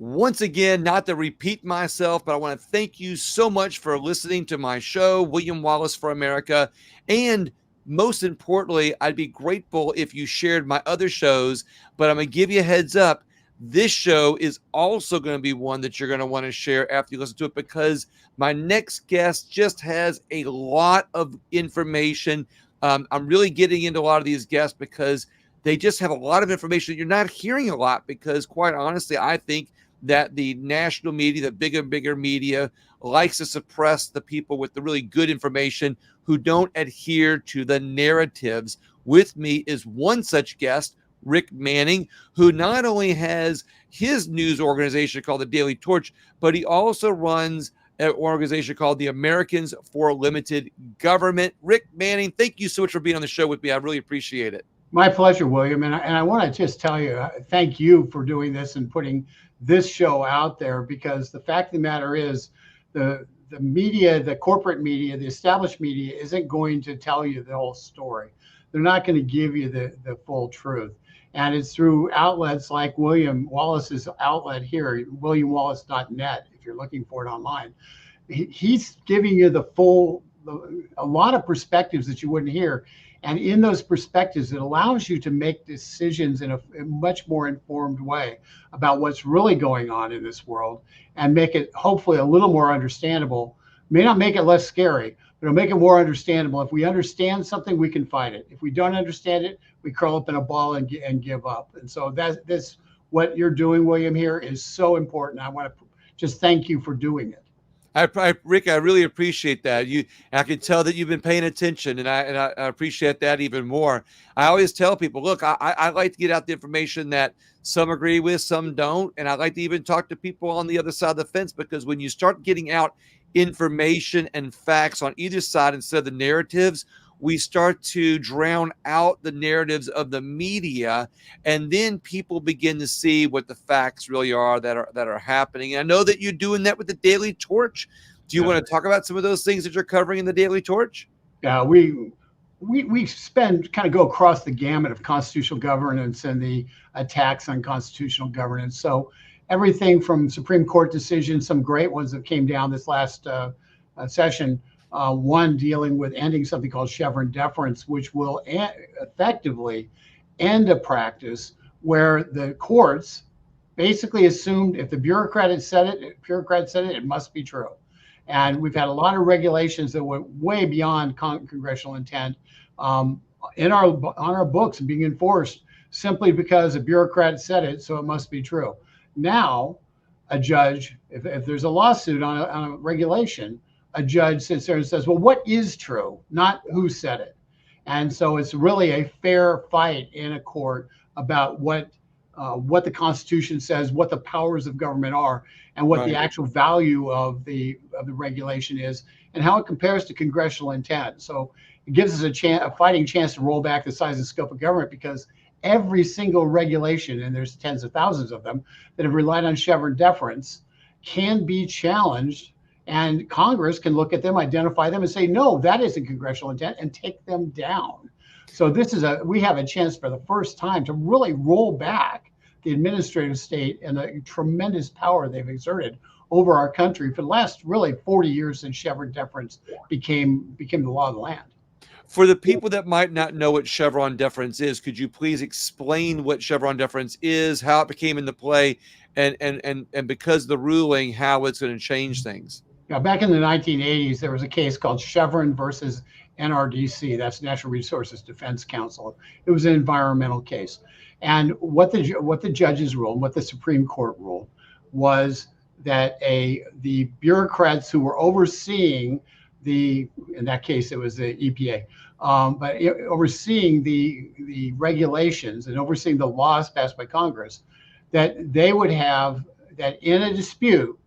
Once again, not to repeat myself, but I want to thank you so much for listening to my show, William Wallace for America. And most importantly, I'd be grateful if you shared my other shows, but I'm going to give you a heads up. This show is also going to be one that you're going to want to share after you listen to it, because my next guest just has a lot of information. I'm really getting into a lot of these guests because they just have a lot of information that you're not hearing a lot, because quite honestly, I think that the national media, the bigger media, likes to suppress the people with the really good information who don't adhere to the narratives. With me is one such guest, Rick Manning, who not only has his news organization called the Daily Torch, but he also runs an organization called the Americans for Limited Govt. Rick Manning, thank you so much for being on the show with me. I really appreciate it. My pleasure, William. And I want to just tell you, thank you for doing this and putting this show out there, because the fact of the matter is the media, the corporate media, the established media isn't going to tell you the whole story. They're not going to give you the full truth. And it's through outlets like William Wallace's outlet here, williamwallace.net, if you're looking for it online. He's giving you a lot of perspectives that you wouldn't hear. And in those perspectives, it allows you to make decisions in a much more informed way about what's really going on in this world, and make it hopefully a little more understandable. May not make it less scary, but it'll make it more understandable. If we understand something, we can fight it. If we don't understand it, we curl up in a ball and give up. And so this what you're doing, William, here is so important. I want to just thank you for doing it. Rick, I really appreciate that. I can tell that you've been paying attention, and I appreciate that even more. I always tell people, look, I like to get out the information that some agree with, some don't, and I like to even talk to people on the other side of the fence, because when you start getting out information and facts on either side instead of the narratives, we start to drown out the narratives of the media, and then people begin to see what the facts really are that are happening. And I know that you're doing that with the Daily Torch. Do you want to talk about some of those things that you're covering in the Daily Torch? Yeah, we kind of go across the gamut of constitutional governance and the attacks on constitutional governance. So everything from Supreme Court decisions, some great ones that came down this last session, one dealing with ending something called Chevron deference, which will effectively end a practice where the courts basically assumed if the bureaucrat said it, it must be true. And we've had a lot of regulations that went way beyond congressional intent on our books and being enforced simply because a bureaucrat said it, so it must be true. Now, a judge, if there's a lawsuit on a regulation, a judge sits there and says, well, what is true, not who said it. And so it's really a fair fight in a court about what the Constitution says, what the powers of government are, and what the actual value of the regulation is, and how it compares to congressional intent. So it gives us a fighting chance to roll back the size and scope of government, because every single regulation, and there's tens of thousands of them that have relied on Chevron deference, can be challenged. And Congress can look at them, identify them, and say, no, that isn't congressional intent, and take them down. So we have a chance for the first time to really roll back the administrative state and the tremendous power they've exerted over our country for the last really 40 years since Chevron deference became the law of the land. For the people that might not know what Chevron deference is, could you please explain what Chevron deference is, how it became into play, and because of the ruling, how it's going to change things? Yeah, back in the 1980s, there was a case called Chevron versus NRDC. That's Natural Resources Defense Council. It was an environmental case. And what the judges ruled, what the Supreme Court ruled, was that the bureaucrats who were overseeing in that case, it was the EPA, but overseeing the regulations and overseeing the laws passed by Congress, that they would have that in a dispute,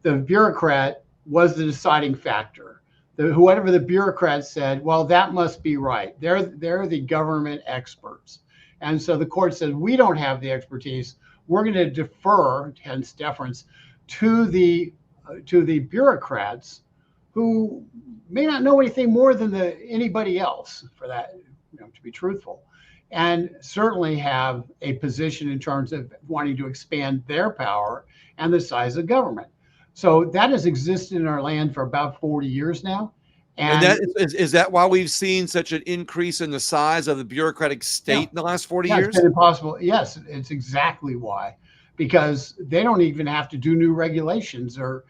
the bureaucrat was the deciding factor. Whoever the bureaucrat said, well, that must be right. They're the government experts. And so the court said, we don't have the expertise. We're going to defer, hence deference, to the bureaucrats who may not know anything more than anybody else, for that, to be truthful. and certainly have a position in terms of wanting to expand their power and the size of government. So that has existed in our land for about 40 years now. And And that is that why we've seen such an increase in the size of the bureaucratic yeah, state in the last 40 yeah, it's years? been impossible. Yes, it's exactly why, because they don't even have to do new regulations or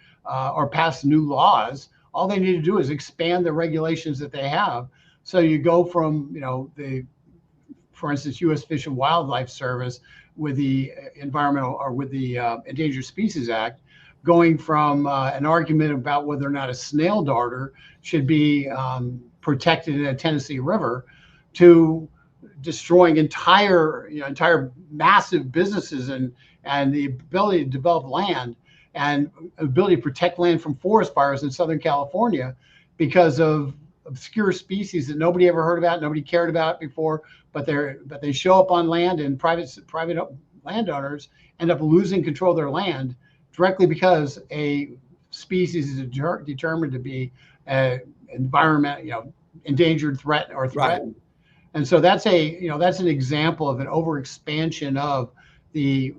pass new laws. All they need to do is expand the regulations that they have. So you go from, for instance, U.S. Fish and Wildlife Service with the environmental or with the Endangered Species Act, going from an argument about whether or not a snail darter should be protected in a Tennessee river to destroying entire massive businesses and the ability to develop land and ability to protect land from forest fires in Southern California because of obscure species that nobody ever heard about, nobody cared about before, but they show up on land, and private landowners end up losing control of their land directly because a species is determined to be an environment, endangered, threat, or threatened. Right. And so that's an example of an overexpansion of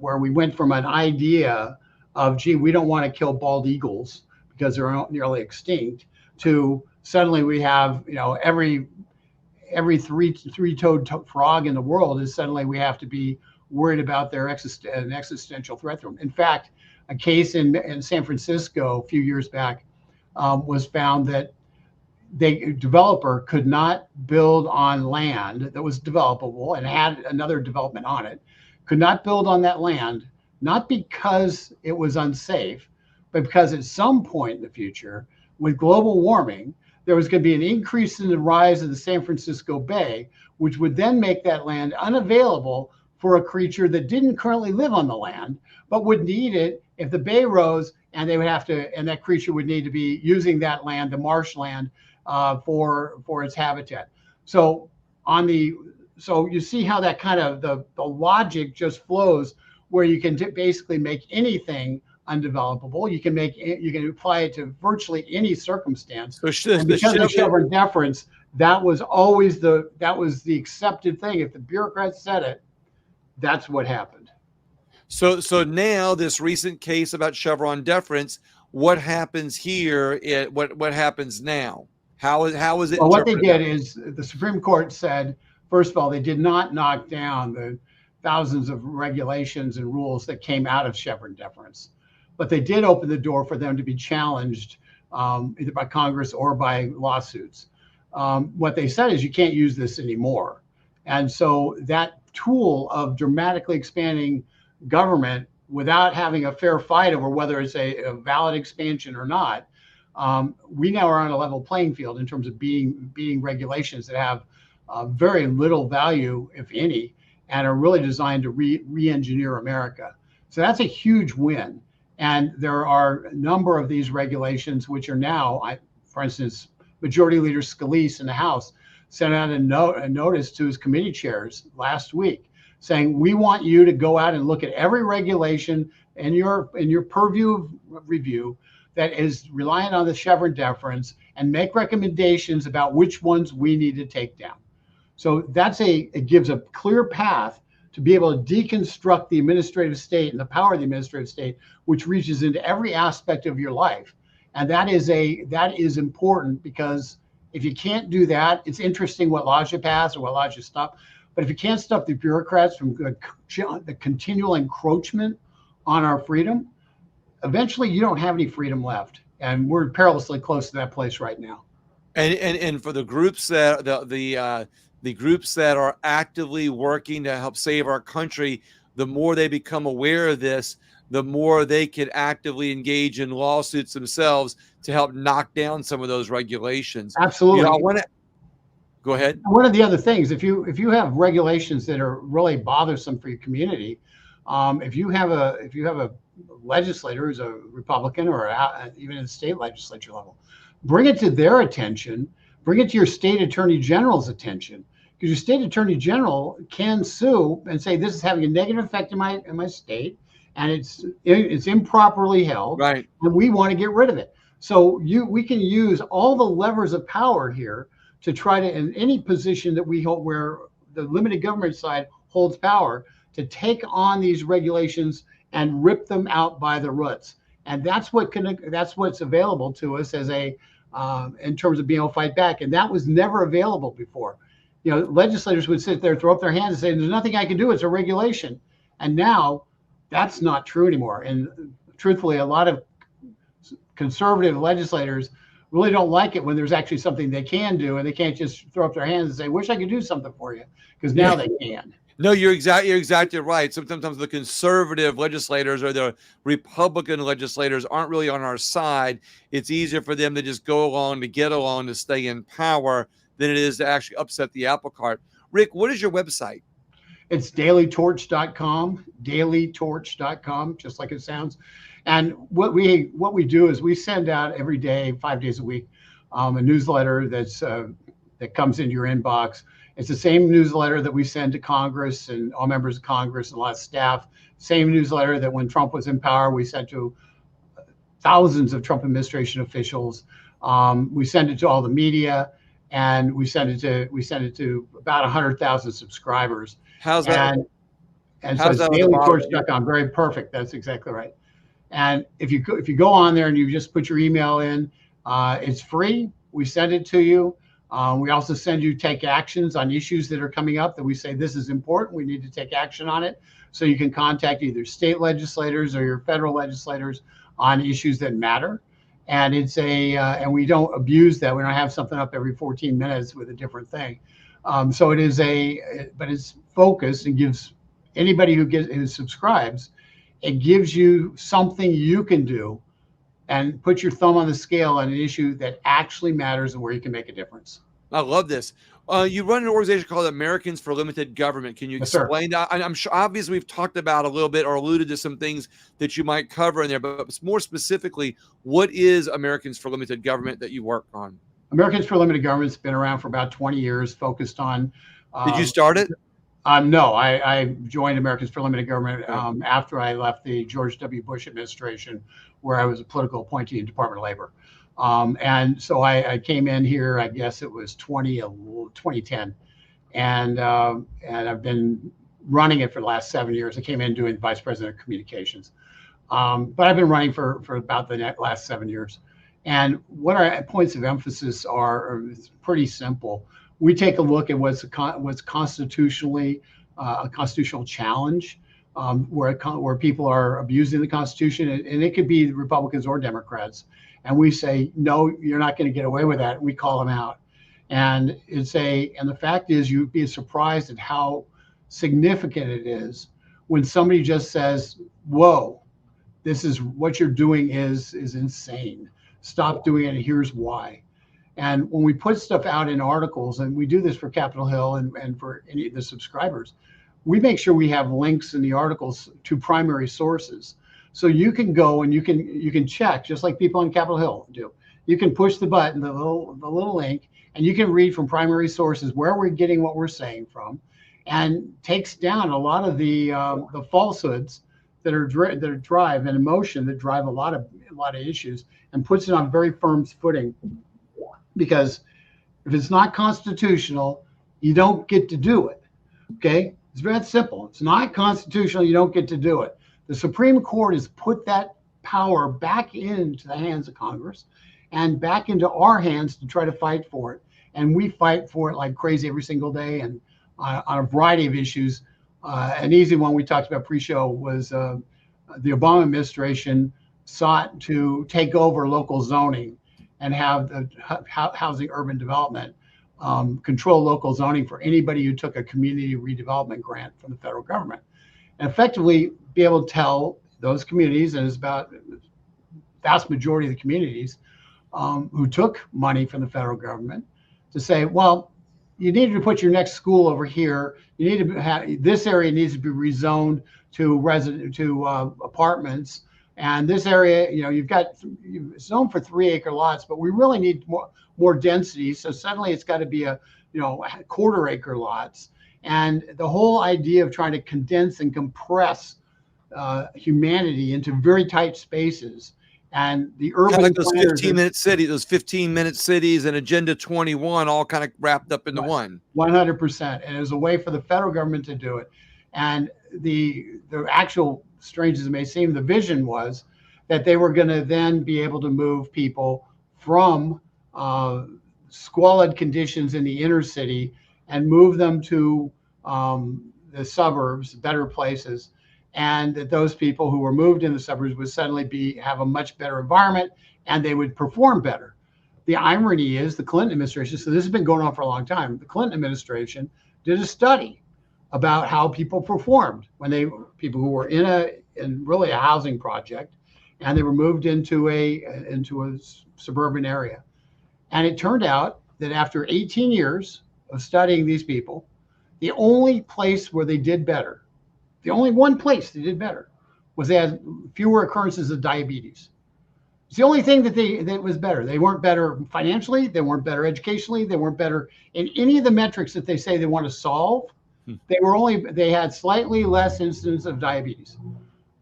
where we went from an idea of, gee, we don't want to kill bald eagles because they're nearly extinct, to suddenly we have, every three-toed frog in the world is suddenly we have to be worried about an existential threat to them. In fact, a case in San Francisco a few years back was found that the developer could not build on land that was developable and had another development on it, could not build on that land, not because it was unsafe, but because at some point in the future, with global warming, there was going to be an increase in the rise of the San Francisco Bay, which would then make that land unavailable for a creature that didn't currently live on the land, but would need it if the bay rose, and that creature would need to be using that land, the marshland, for its habitat. So you see how that kind of the logic just flows, where you can basically make anything undevelopable. You can apply it to virtually any circumstance. And because of Chevron deference, that was the accepted thing. If the bureaucrats said it, that's what happened. So now this recent case about Chevron deference, what happens here? What happens now? How is it? Well, what they did is the Supreme Court said, first of all, they did not knock down the thousands of regulations and rules that came out of Chevron deference, but they did open the door for them to be challenged either by Congress or by lawsuits. What they said is you can't use this anymore. And so that tool of dramatically expanding government without having a fair fight over whether it's a valid expansion or not, we now are on a level playing field in terms of beating regulations that have very little value, if any, and are really designed to re-engineer America. So that's a huge win. And there are a number of these regulations which are now, for instance, Majority Leader Scalise in the House sent out a notice to his committee chairs last week saying, we want you to go out and look at every regulation in your purview of review that is reliant on the Chevron deference and make recommendations about which ones we need to take down. So it gives a clear path to be able to deconstruct the administrative state and the power of the administrative state, which reaches into every aspect of your life. And that is important, because if you can't do that, it's interesting what laws you pass or what laws you stop. But if you can't stop the bureaucrats from the continual encroachment on our freedom, eventually you don't have any freedom left. And we're perilously close to that place right now. And for the groups that the groups that are actively working to help save our country, the more they become aware of this, the more they can actively engage in lawsuits themselves to help knock down some of those regulations. Absolutely. I want to go ahead. One of the other things, if you have regulations that are really bothersome for your community, if you have a legislator who's a Republican or even in the state legislature level, bring it to their attention. Bring it to your state attorney general's attention, because your state attorney general can sue and say, this is having a negative effect in my state, and it's improperly held, right, and we want to get rid of it. So we can use all the levers of power here to try to, in any position that we hold where the limited government side holds power to take on these regulations and rip them out by the roots. And that's what's available to us as a in terms of being able to fight back. And that was never available before. You know, legislators would sit there, throw up their hands and say, there's nothing I can do. It's a regulation. And now that's not true anymore. And truthfully, a lot of conservative legislators really don't like it when there's actually something they can do, and they can't just throw up their hands and say, wish I could do something for you, because now they can. No, you're exactly right. Sometimes the conservative legislators or the Republican legislators aren't really on our side. It's easier for them to just go along to get along to stay in power than it is to actually upset the apple cart. Rick, what is your website? It's dailytorch.com, dailytorch.com, just like it sounds. And what we do is we send out every day, 5 days a week, a newsletter that comes into your inbox. It's the same newsletter that we send to Congress and all members of Congress and a lot of staff. Same newsletter that when Trump was in power, we sent to thousands of Trump administration officials. We send it to all the media, and we send it to about 100,000 subscribers. How's that? And so it's dailytorch.com. Very perfect. That's exactly right. And if you go on there and you just put your email in, it's free. We send it to you. We also send you take actions on issues that are coming up that we say this is important. We need to take action on it. So you can contact either state legislators or your federal legislators on issues that matter. And it's and we don't abuse that. We don't have something up every 14 minutes with a different thing. So it is but it's focused and gives anybody who subscribes, it gives you something you can do and put your thumb on the scale on an issue that actually matters and where you can make a difference. I love this. You run an organization called Americans for Limited Govt. Can you explain that? I'm sure, obviously, we've talked about a little bit or alluded to some things that you might cover in there, but more specifically, what is Americans for Limited Govt that you work on? Americans for Limited Govt has been around for about 20 years, focused on. Did you start it? No, I joined Americans for Limited Govt after I left the George W. Bush administration, where I was a political appointee in Department of Labor. And so I came in here, I guess it was 2010. And I've been running it for the last 7 years. I came in doing vice president of communications. But I've been running for about the last 7 years. And what our points of emphasis are it's pretty simple. We take a look at what's constitutionally a constitutional challenge, where people are abusing the Constitution, and it could be Republicans or Democrats. And we say, no, you're not going to get away with that. We call them out. And and the fact is, you'd be surprised at how significant it is when somebody just says, whoa, this is what you're doing is insane. Stop doing it, and here's why. And when we put stuff out in articles, and we do this for Capitol Hill and for any of the subscribers, we make sure we have links in the articles to primary sources. So you can go and you can check, just like people on Capitol Hill do. You can push the button, the little link, and you can read from primary sources where we're getting what we're saying from, and takes down a lot of the falsehoods that are drive and emotion that drive a lot of issues, and puts it on very firm footing. Because if it's not constitutional, you don't get to do it. Okay, it's very simple. It's not constitutional, you don't get to do it. The Supreme Court has put that power back into the hands of Congress and back into our hands to try to fight for it. And we fight for it like crazy every single day, and on a variety of issues. An easy one we talked about pre-show was the Obama administration sought to take over local zoning and have the housing urban development control local zoning for anybody who took a community redevelopment grant from the federal government, and effectively be able to tell those communities, and it's about the vast majority of the communities who took money from the federal government, to say, well, you need to put your next school over here. You need to have this area needs to be rezoned to apartments. And this area, you've zoned for 3-acre lots, but we really need more density. So suddenly it's got to be a 1/4-acre lots. And the whole idea of trying to condense and compress humanity into very tight spaces And the Kind of urban like those planners are 15-minute cities and Agenda 21 all kind of wrapped up into one. 100%. And it was a way for the federal government to do it. And the actual, strange as it may seem, the vision was that they were going to then be able to move people from squalid conditions in the inner city and move them to the suburbs, better places, and that those people who were moved in the suburbs would suddenly have a much better environment and they would perform better. The irony is the Clinton administration, so this has been going on for a long time. The Clinton administration did a study about how people performed when people who were in really a housing project, and they were moved into a suburban area. And it turned out that after 18 years of studying these people, the only place where they did better, the only one place they did better, was they had fewer occurrences of diabetes. It's the only thing that was better. They weren't better financially. They weren't better educationally. They weren't better in any of the metrics that they say they want to solve. They had slightly less incidence of diabetes.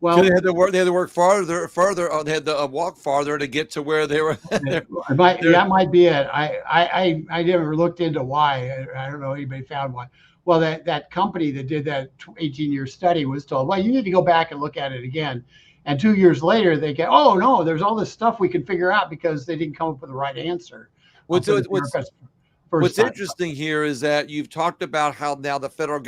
Well, they had to work. They had to work farther. They had to walk farther to get to where they were. That might be it. I never looked into why. I don't know if anybody found why. Well, that company that did that 18-year study was told, well, you need to go back and look at it again. And 2 years later, they get, oh no, there's all this stuff we can figure out because they didn't come up with the right answer. What's interesting here is that you've talked about how now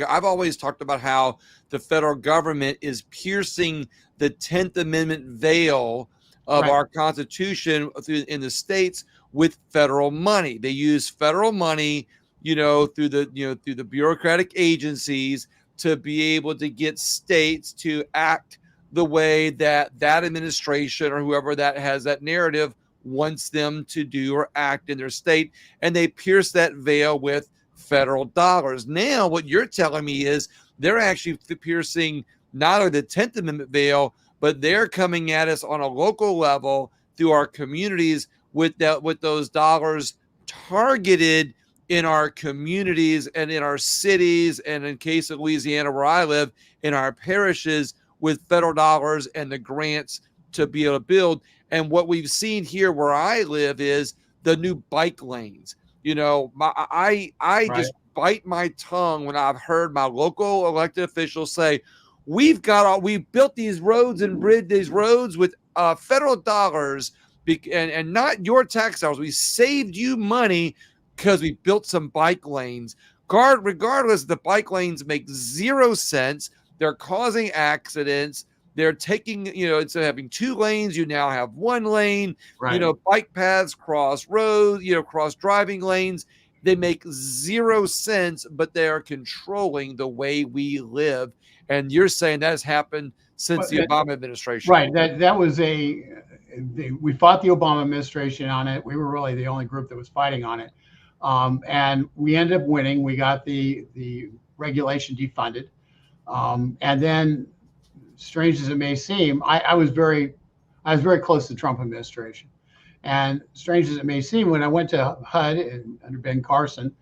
I've always talked about how the federal government is piercing the 10th Amendment veil of our Constitution in the states with federal money. They use federal money, through the bureaucratic agencies to be able to get states to act the way that administration or whoever that has that narrative wants them to do or act in their state, and they pierce that veil with federal dollars. Now, what you're telling me is they're actually piercing not only the 10th Amendment veil, but they're coming at us on a local level through our communities with those dollars targeted in our communities and in our cities, and in case of Louisiana where I live, in our parishes, with federal dollars and the grants to be able to build. And what we've seen here where I live is the new bike lanes. I just bite my tongue when I've heard my local elected officials say, we built these roads and these roads with federal dollars and not your tax dollars. We saved you money because we built some bike lanes. Regardless, the bike lanes make 0 sense. They're causing accidents. They're taking, instead of having 2 lanes, you now have 1 lane. Bike paths cross roads, cross driving lanes. They make 0 sense, but they are controlling the way we live. And you're saying that has happened since the Obama administration. Right. That was we fought the Obama administration on it. We were really the only group that was fighting on it. And we ended up winning. We got the regulation defunded. And then, strange as it may seem, I was very close to the Trump administration. And strange as it may seem, when I went to HUD under Ben Carson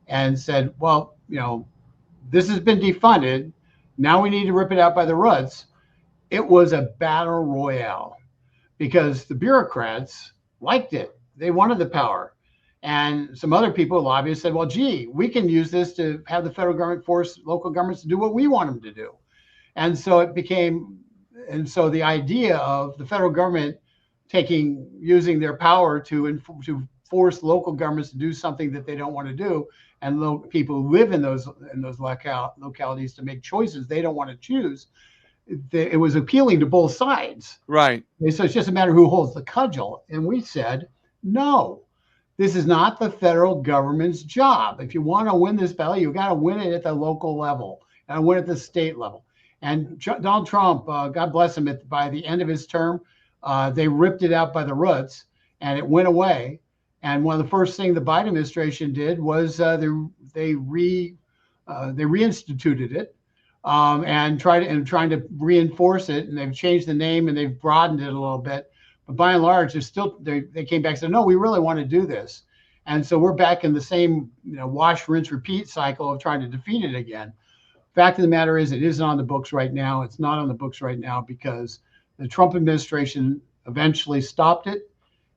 and said, well, this has been defunded, now we need to rip it out by the roots, it was a battle royale because the bureaucrats liked it. They wanted the power. And some other people, lobbyists, said, well, gee, we can use this to have the federal government force local governments to do what we want them to do. And so the idea of the federal government using their power to force local governments to do something that they don't want to do, and people who live in those localities to make choices they don't want to choose, it was appealing to both sides. Right. And so it's just a matter of who holds the cudgel. And we said, no. This is not the federal government's job. If you want to win this battle, you got to win it at the local level and win at the state level. And Donald Trump, God bless him, by the end of his term, they ripped it out by the roots and it went away. And one of the first things the Biden administration did was they reinstituted it and trying to reinforce it. And they've changed the name and they've broadened it a little bit. But by and large, they came back and said, no, we really want to do this. And so we're back in the same wash, rinse, repeat cycle of trying to defeat it again. Fact of the matter is, it isn't on the books right now. It's not on the books right now because the Trump administration eventually stopped it,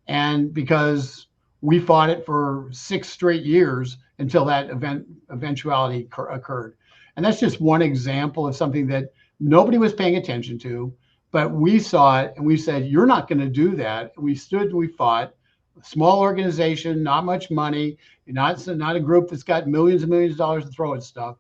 and because we fought it for 6 straight years until that eventuality occurred. And that's just one example of something that nobody was paying attention to, but we saw it and we said, you're not going to do that. We stood, we fought. Small organization, not much money, not a group that's got millions and millions of dollars to throw at stuff.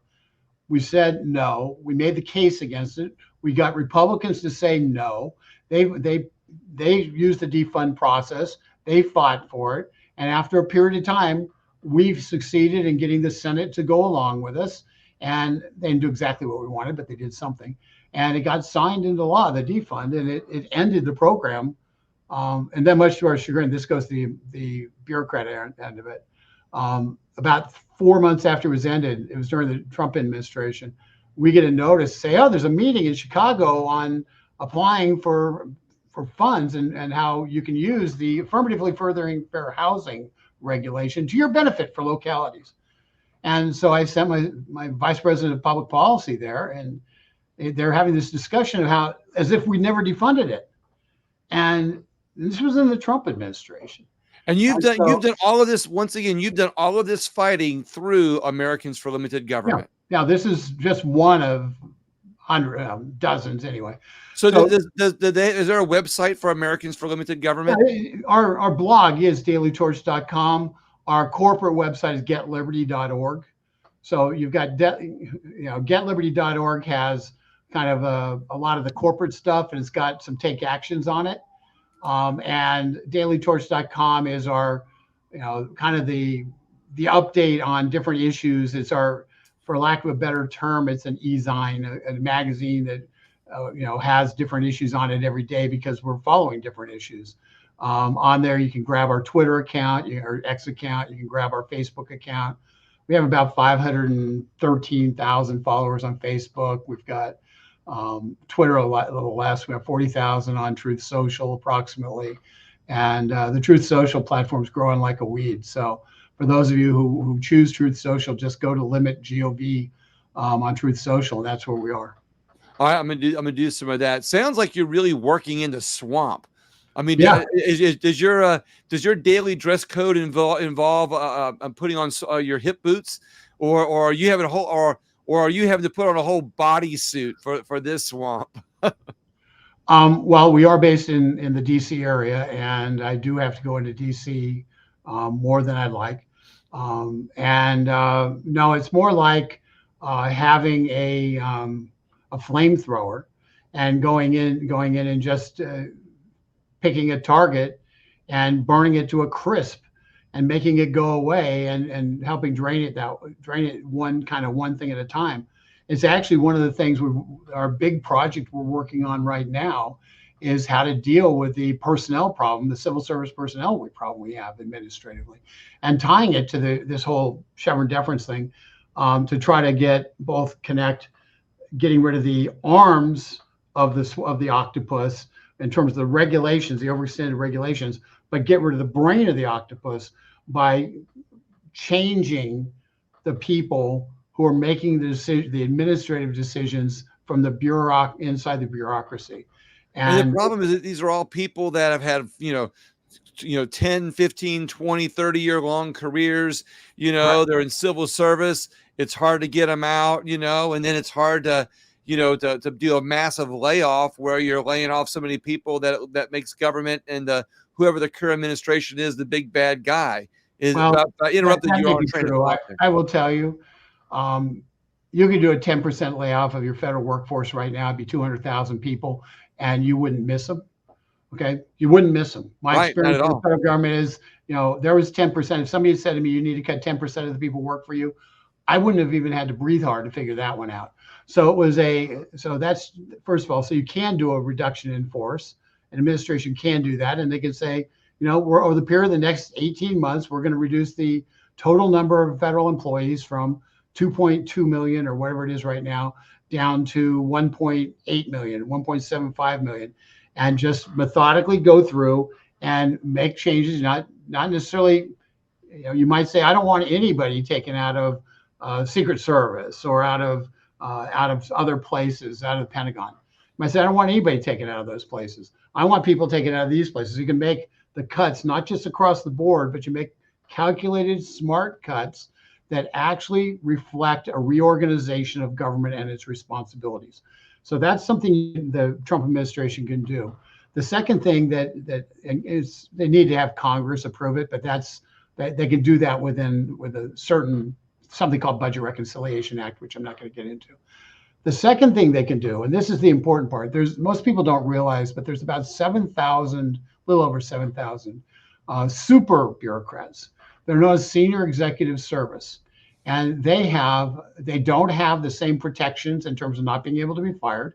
We said no. We made the case against it. We got Republicans to say no. They used the defund process. They fought for it. And after a period of time, we've succeeded in getting the Senate to go along with us. And they didn't do exactly what we wanted, but they did something. And it got signed into law, the defund, and it ended the program. And then, much to our chagrin, this goes to the bureaucrat end of it. About 4 months after it was ended, it was during the Trump administration, we get a notice say, oh, there's a meeting in Chicago on applying for funds and how you can use the affirmatively furthering fair housing regulation to your benefit for localities. And so I sent my vice president of public policy there, and they're having this discussion of how, as if we never defunded it. And this was in the Trump administration. And you've done all of this, once again, you've done all of this fighting through Americans for Limited Government. Yeah, this is just one of dozens anyway. So is there a website for Americans for Limited Government? Our blog is dailytorch.com. Our corporate website is getliberty.org. So you've got, getliberty.org has kind of a lot of the corporate stuff, and it's got some take actions on it. And dailytorch.com is our, kind of the update on different issues. It's our, for lack of a better term, it's an e-zine, a magazine that, has different issues on it every day because we're following different issues. On there, you can grab our Twitter account, our X account. You can grab our Facebook account. We have about 513,000 followers on Facebook. We've got Twitter a little less. We have 40,000 on Truth Social approximately. And the Truth Social platform is growing like a weed. So for those of you who choose Truth Social, just go to Limit Gov on Truth Social, and that's where we are. All right, I'm gonna do some of that. Sounds like you're really working in the swamp. I mean, yeah. Does your daily dress code involve putting on your hip boots, or are you having or are you having to put on a whole bodysuit for this swamp? Well, we are based in the DC area, and I do have to go into DC more than I'd like. No, it's more like having a flamethrower and going in and just picking a target and burning it to a crisp and making it go away and helping drain it one thing at a time. It's actually one of the things our big project we're working on right now is how to deal with the personnel problem, the civil service personnel problem we have administratively, and tying it to this whole Chevron deference thing to try to getting rid of the arms of the octopus in terms of the regulations, the overextended regulations, but get rid of the brain of the octopus by changing the people who are making the administrative decisions from the inside the bureaucracy. And the problem is that these are all people that have had, 10, 15, 20, 30-year long careers. Right. They're in civil service. It's hard to get them out, and then it's hard to do a massive layoff where you're laying off so many people that makes government and whoever the current administration is the big bad guy. I interrupted you on train of thought. I will tell you, you could do a 10% layoff of your federal workforce right now. It'd be 200,000 people, and you wouldn't miss them. Okay, you wouldn't miss them. My experience with the federal government is, there was 10%. If somebody had said to me, you need to cut 10% of the people who work for you, I wouldn't have even had to breathe hard to figure that one out. So that's, first of all, so you can do a reduction in force. An administration can do that, and they can say, we're over the period of the next 18 months, we're going to reduce the total number of federal employees from 2.2 million or whatever it is right now down to 1.8 million, 1.75 million, and just methodically go through and make changes. Not necessarily, you might say, I don't want anybody taken out of Secret Service or out of other places, out of the Pentagon. I said, I don't want anybody taken out of those places. I want people taken out of these places. You can make the cuts, not just across the board, but you make calculated, smart cuts that actually reflect a reorganization of government and its responsibilities. So that's something the Trump administration can do. The second thing that is they need to have Congress approve it, but that they can do that with a certain something called Budget Reconciliation Act, which I'm not going to get into. The second thing they can do, and this is the important part, most people don't realize, but there's about 7,000, a little over 7,000 super bureaucrats. They're known as senior executive service, and they don't have the same protections in terms of not being able to be fired.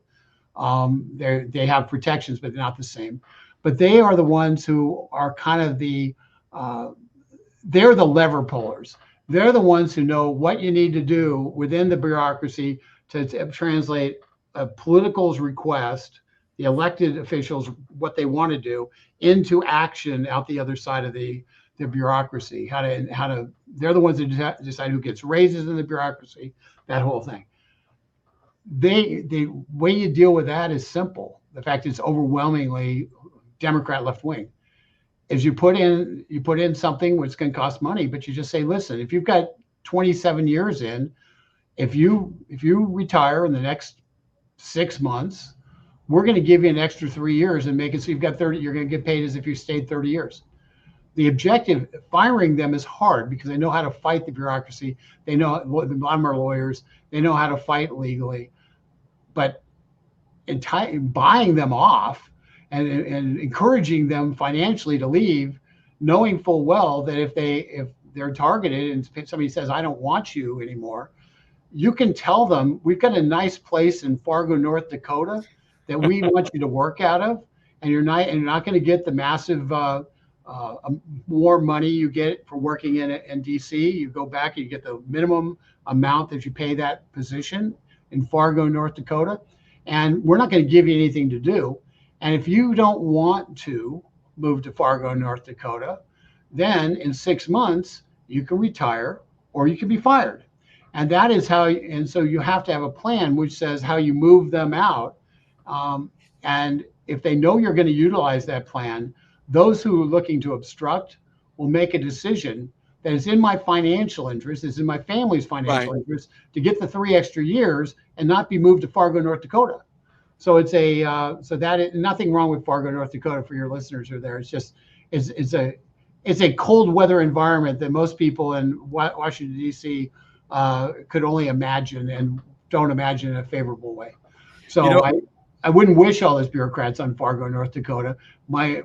They have protections, but they're not the same. But they are the ones who are kind of they're the lever pullers. They're the ones who know what you need to do within the bureaucracy to translate a political's request, the elected officials, what they want to do, into action out the other side of the bureaucracy. They're the ones that decide who gets raises in the bureaucracy, that whole thing. The way you deal with that is simple. The fact it's overwhelmingly Democrat left wing is you put in something which can cost money, but you just say, listen, if you've got 27 years in, if you retire in the next 6 months, we're going to give you an extra 3 years and make it so you've got 30. You're going to get paid as if you stayed 30 years. The objective, firing them is hard because they know how to fight the bureaucracy. They know, a lot of them are lawyers. They know how to fight legally. But buying them off and encouraging them financially to leave, knowing full well that if they're targeted and somebody says, I don't want you anymore, you can tell them, we've got a nice place in Fargo, North Dakota that we want you to work out of, and you're not going to get the massive more money you get for working in DC. You go back and you get the minimum amount that you pay that position in Fargo, North Dakota, and we're not going to give you anything to do. And if you don't want to move to Fargo, North Dakota, then in 6 months you can retire or you can be fired. And that is how, and so you have to have a plan which says how you move them out. And if they know you're going to utilize that plan, those who are looking to obstruct will make a decision that is in my financial interest, is in my family's financial interest to get the 3 extra years and not be moved to Fargo, North Dakota. So it's nothing wrong with Fargo, North Dakota for your listeners who are there. It's just, it's a cold weather environment that most people in Washington, D.C. Could only imagine and don't imagine in a favorable way. So I wouldn't wish all those bureaucrats on Fargo, North Dakota. My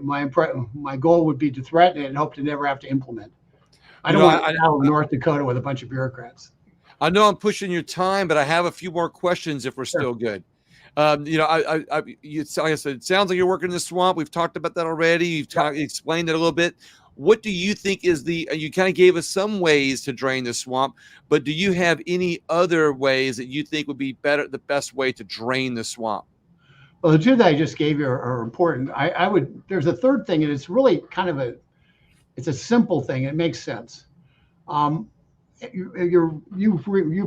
goal would be to threaten it and hope to never have to implement. I don't want to battle North Dakota with a bunch of bureaucrats. I know I'm pushing your time, but I have a few more questions if we're still good. Like I said, it sounds like you're working in the swamp. We've talked about that already. You've explained it a little bit. What do you think is you kind of gave us some ways to drain the swamp, but do you have any other ways that you think would be the best way to drain the swamp? Well, the two that I just gave you are important. There's a third thing, and it's really kind of it's a simple thing. It makes sense. You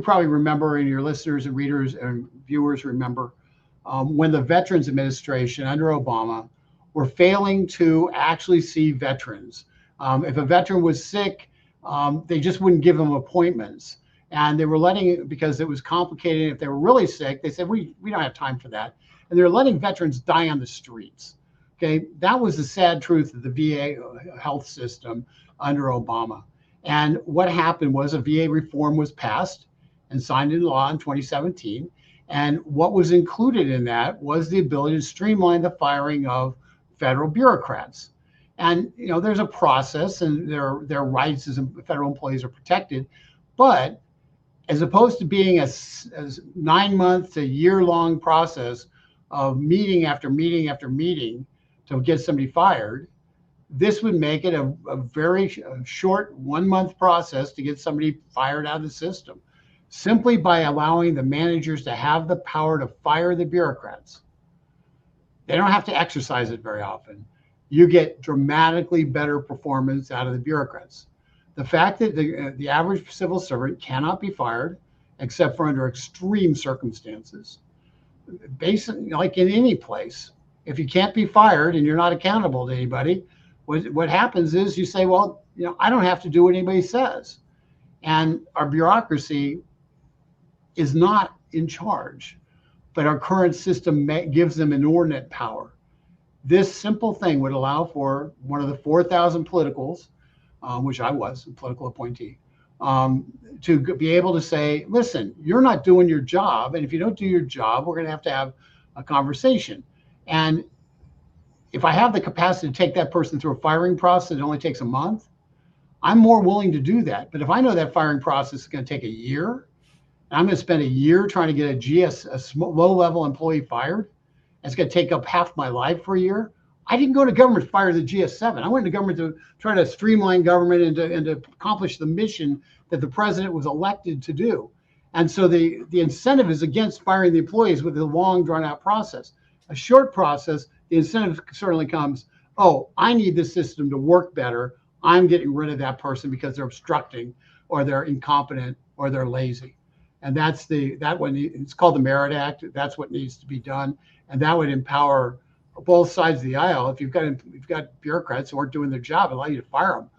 probably remember, and your listeners and readers and viewers remember, when the Veterans Administration under Obama were failing to actually see veterans. If a veteran was sick, they just wouldn't give them appointments. And they were letting it, because it was complicated. If they were really sick, they said, we don't have time for that. And they're letting veterans die on the streets. Okay, that was the sad truth of the VA health system under Obama. And what happened was a VA reform was passed and signed into law in 2017. And what was included in that was the ability to streamline the firing of federal bureaucrats. And there's a process, and their rights as federal employees are protected. But as opposed to being a 9 month to year-long process of meeting after meeting after meeting to get somebody fired, this would make it a very short 1 month process to get somebody fired out of the system, simply by allowing the managers to have the power to fire the bureaucrats. They don't have to exercise it very often. You get dramatically better performance out of the bureaucrats. The fact that the average civil servant cannot be fired except for under extreme circumstances. Basically, like in any place, if you can't be fired and you're not accountable to anybody, what happens is you say, well, I don't have to do what anybody says. And our bureaucracy is not in charge, but our current system gives them inordinate power. This simple thing would allow for one of the 4,000 politicals, which I was a political appointee, to be able to say, listen, you're not doing your job. And if you don't do your job, we're going to have a conversation. And if I have the capacity to take that person through a firing process that only takes a month, I'm more willing to do that. But if I know that firing process is going to take a year, and I'm going to spend a year trying to get a low-level employee fired, it's going to take up half my life for a year. I didn't go to government to fire the GS7. I went to government to try to streamline government and to accomplish the mission that the president was elected to do. And so the incentive is against firing the employees with a long, drawn-out process. A short process, the incentive certainly comes, oh, I need this system to work better. I'm getting rid of that person because they're obstructing or they're incompetent or they're lazy. And that one, it's called the Merit Act. That's what needs to be done. And that would empower both sides of the aisle. If you've got bureaucrats who aren't doing their job, allow you to fire them.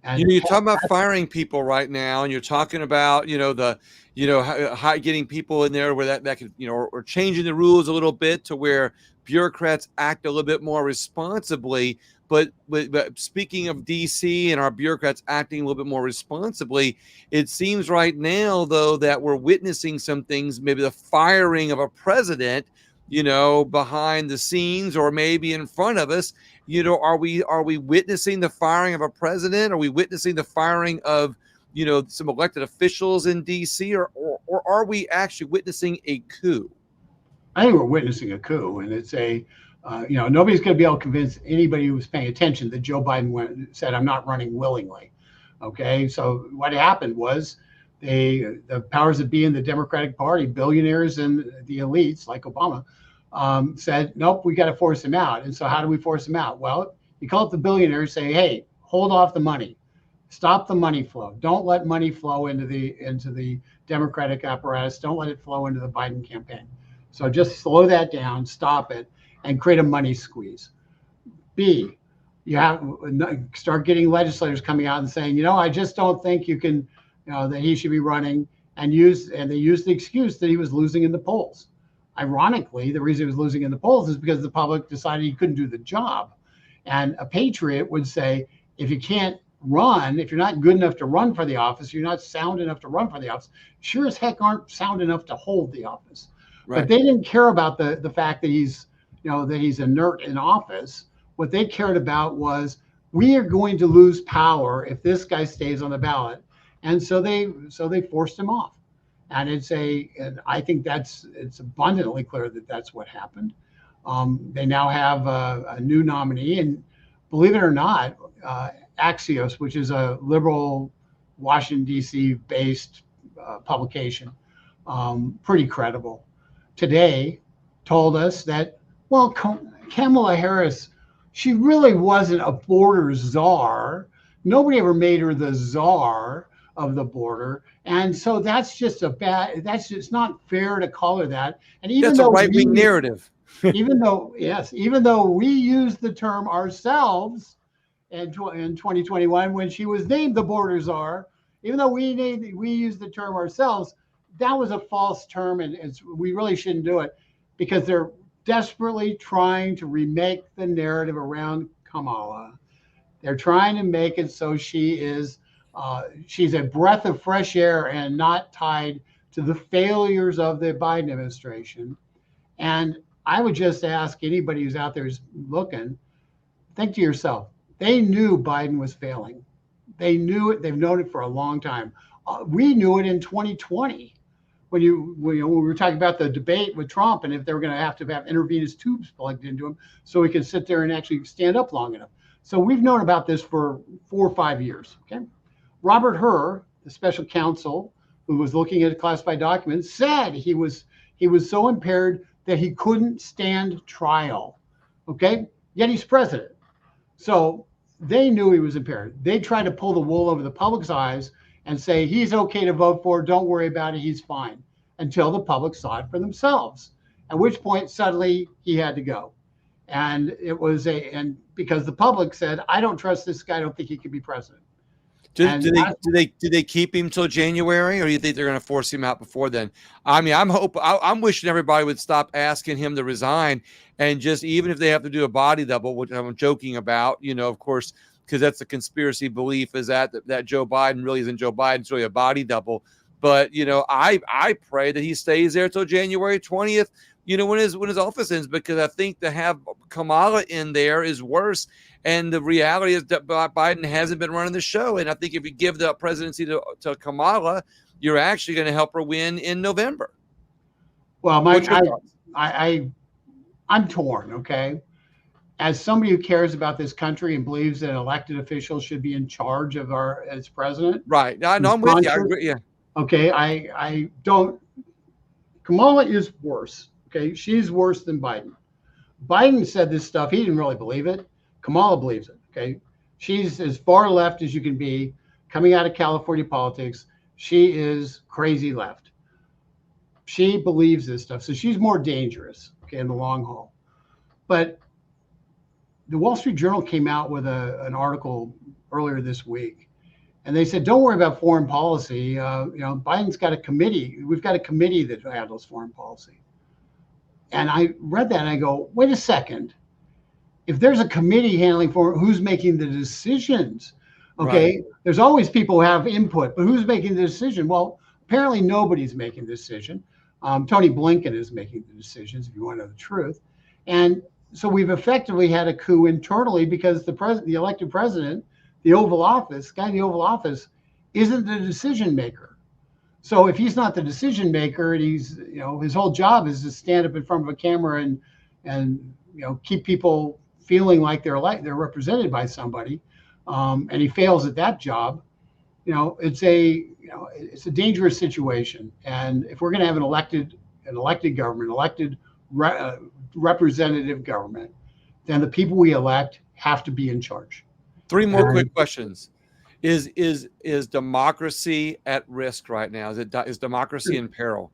And you're talking about firing people right now, and you're talking about getting people in there where that could or changing the rules a little bit to where bureaucrats act a little bit more responsibly. But speaking of DC and our bureaucrats acting a little bit more responsibly, it seems right now though that we're witnessing some things, maybe the firing of a president, behind the scenes or maybe in front of us. Are we witnessing the firing of a president? Are we witnessing the firing of, some elected officials in DC, or are we actually witnessing a coup? I think we're witnessing a coup, and it's nobody's going to be able to convince anybody who was paying attention that Joe Biden said, I'm not running willingly. Okay. So what happened was the powers that be in the Democratic Party, billionaires and the elites like Obama, said, nope, we got to force him out. And so how do we force him out? Well, you call up the billionaires, say, hey, hold off the money, stop the money flow. Don't let money flow into the Democratic apparatus. Don't let it flow into the Biden campaign. So just slow that down, stop it, and create a money squeeze. B, you have start getting legislators coming out and saying, I just don't think you can, that he should be running, and they used the excuse that he was losing in the polls. Ironically, the reason he was losing in the polls is because the public decided he couldn't do the job. And a patriot would say, if you can't run, if you're not good enough to run for the office, you're not sound enough to run for the office, sure as heck aren't sound enough to hold the office. Right. But they didn't care about the fact that he's inert in office. What they cared about was, we are going to lose power if this guy stays on the ballot. And so they forced him off. And I think it's abundantly clear that that's what happened. They now have a new nominee, and believe it or not, Axios, which is a liberal Washington, D.C. based publication, pretty credible, today told us that, well, Kamala Harris, she really wasn't a border czar. Nobody ever made her the czar of the border. And so that's just not fair to call her that. And even that's a right-wing narrative. even though we used the term ourselves in 2021 when she was named the border czar, even though we used the term ourselves, that was a false term, and we really shouldn't do it, because they're desperately trying to remake the narrative around Kamala. They're trying to make it so she's a breath of fresh air and not tied to the failures of the Biden administration. And I would just ask anybody who's out there who's looking, think to yourself, they knew Biden was failing. They knew it. They've known it for a long time. We knew it in 2020 when we were talking about the debate with Trump, and if they were going to have intravenous tubes plugged into him so he could sit there and actually stand up long enough. So we've known about this for 4 or 5 years. Okay. Robert Hur, the special counsel who was looking at classified documents, said he was so impaired that he couldn't stand trial. Okay. Yet he's president. So they knew he was impaired. They tried to pull the wool over the public's eyes and say, he's okay to vote for, don't worry about it, he's fine, until the public saw it for themselves. at which point suddenly he had to go. And and because the public said, I don't trust this guy. I don't think he can be president. Do, And do they do they do they keep him till January, or do you think they're going to force him out before then? I mean, I'm wishing everybody would stop asking him to resign, and just, even if they have to do a body double, which I'm joking about, of course, because that's a conspiracy belief, is that Joe Biden really isn't Joe Biden, it's really a body double. But I pray that he stays there till January 20th. When his office ends, because I think to have Kamala in there is worse. And the reality is that Biden hasn't been running the show. And I think if you give the presidency to Kamala, you're actually going to help her win in November. Well, Mike, I'm torn. Okay, as somebody who cares about this country and believes that elected officials should be in charge of as president, right? No, I'm with you. I agree. Yeah. Okay, I don't. Kamala is worse. Okay, she's worse than Biden. Biden said this stuff. He didn't really believe it. Kamala believes it. Okay, she's as far left as you can be. Coming out of California politics, she is crazy left. She believes this stuff, so she's more dangerous. Okay, in the long haul. But the Wall Street Journal came out with an article earlier this week, and they said, "Don't worry about foreign policy. Biden's got a committee. We've got a committee that handles foreign policy." And I read that and I go, wait a second. If there's a committee handling who's making the decisions? Okay, right. There's always people who have input, but who's making the decision? Well, apparently nobody's making the decision. Tony Blinken is making the decisions, if you want to know the truth. And so we've effectively had a coup internally because the elected president, the Oval Office, guy in the Oval Office, isn't the decision maker. So if he's not the decision maker, and he's, his whole job is to stand up in front of a camera and keep people feeling like they're represented by somebody, and he fails at that job, it's a dangerous situation. And if we're going to have an elected government, representative government, then the people we elect have to be in charge. Three more quick questions. Is democracy at risk right now? Is democracy in peril?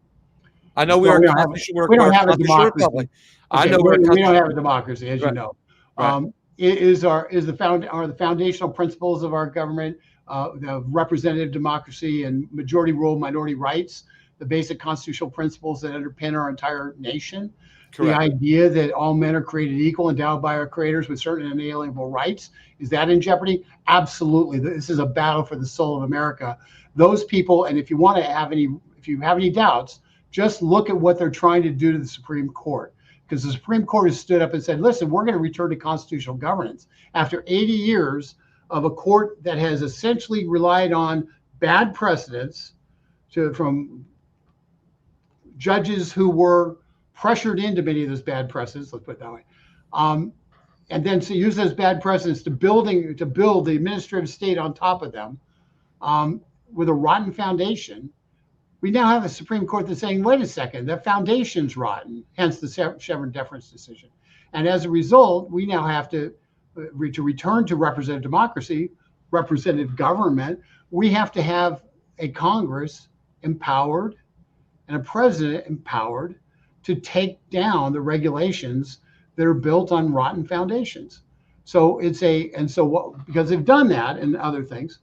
I know we don't have a democracy. I know we don't have a democracy, as you know. Right. Are the foundational principles of our government, the representative democracy and majority rule, minority rights, the basic constitutional principles that underpin our entire nation. Correct. The idea that all men are created equal, endowed by our creators with certain inalienable rights, is that in jeopardy? Absolutely. This is a battle for the soul of America. Those people, and if you have any doubts, just look at what they're trying to do to the Supreme Court. Because the Supreme Court has stood up and said, listen, we're going to return to constitutional governance. After 80 years of a court that has essentially relied on bad precedents from judges who were pressured into many of those bad precedents, let's put it that way. And then to use those bad precedents to build the administrative state on top of them with a rotten foundation. We now have a Supreme Court that's saying, wait a second, the foundation's rotten, hence the Chevron deference decision. And as a result, we now have to return to representative democracy, representative government. We have to have a Congress empowered and a president empowered to take down the regulations that are built on rotten foundations. So because they've done that and other things,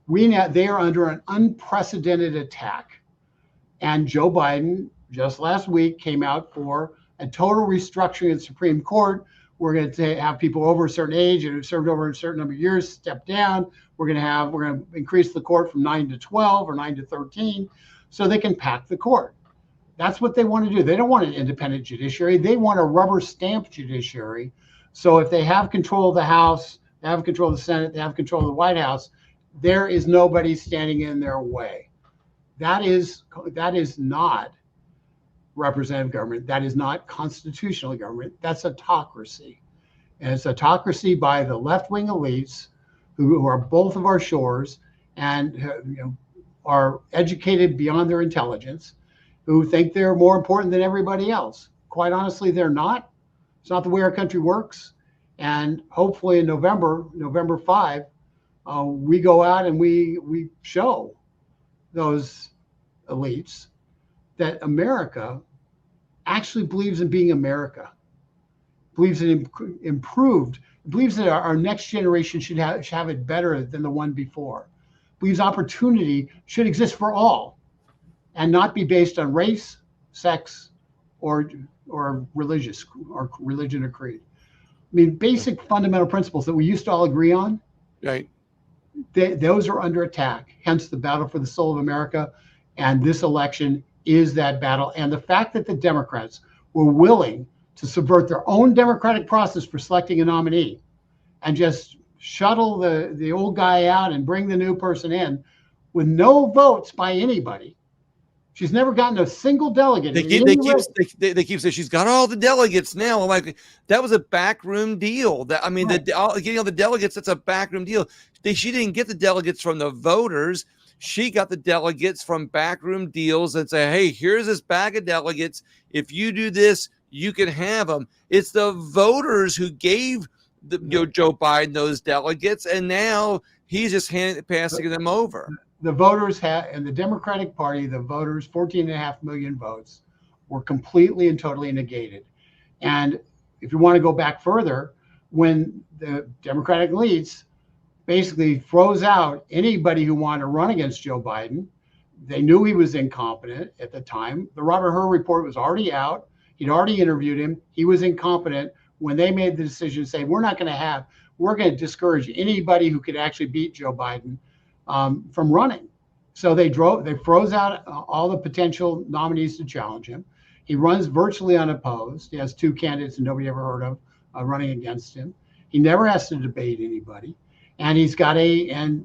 they are under an unprecedented attack. And Joe Biden just last week came out for a total restructuring of the Supreme Court. We're going to have people over a certain age and have served over a certain number of years step down. We're going to increase the court from 9 to 12 or 9 to 13 so they can pack the court. That's what they want to do. They don't want an independent judiciary. They want a rubber stamp judiciary. So if they have control of the House, they have control of the Senate, they have control of the White House, there is nobody standing in their way. That is not representative government. That is not constitutional government. That's autocracy. And it's autocracy by the left-wing elites who are both of our shores and are educated beyond their intelligence, who think they're more important than everybody else. Quite honestly, they're not. It's not the way our country works. And hopefully in November 5, we go out and we show those elites that America actually believes in being America, believes in improved, believes that our next generation should have it better than the one before, believes opportunity should exist for all and not be based on race, sex, or religion or creed. I mean, basic fundamental principles that we used to all agree on, Right. those are under attack. Hence the battle for the soul of America. And this election is that battle. And the fact that the Democrats were willing to subvert their own democratic process for selecting a nominee and just shuttle the old guy out and bring the new person in with no votes by anybody. She's never gotten a single delegate. They keep saying she's got all the delegates now. I'm like, that was a backroom deal. That, I mean, right. Getting all the delegates, that's a backroom deal. She didn't get the delegates from the voters. She got the delegates from backroom deals and say, hey, here's this bag of delegates. If you do this, you can have them. It's the voters who gave Joe Biden those delegates, and now he's just passing them over. The voters in the Democratic Party, the voters, 14.5 million votes, were completely and totally negated. And if you want to go back further, when the Democratic elites basically froze out anybody who wanted to run against Joe Biden, they knew he was incompetent at the time. The Robert Hur report was already out. He'd already interviewed him. He was incompetent. When they made the decision to say, we're going to discourage anybody who could actually beat Joe Biden from running. So they froze out all the potential nominees to challenge him. He runs virtually unopposed. He has 2 candidates that nobody ever heard of running against him. He never has to debate anybody. And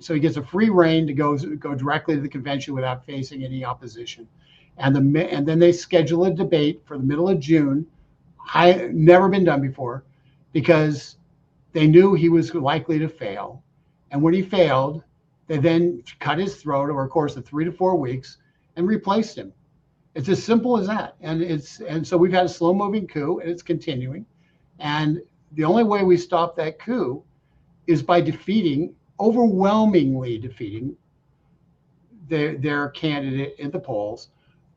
so he gets a free rein to go directly to the convention without facing any opposition. And then they schedule a debate for the middle of June. Never been done before, because they knew he was likely to fail. And when he failed, they then cut his throat over a course of 3 to 4 weeks and replaced him. It's as simple as that. And so we've had a slow-moving coup, and it's continuing. And the only way we stop that coup is by overwhelmingly defeating their candidate in the polls,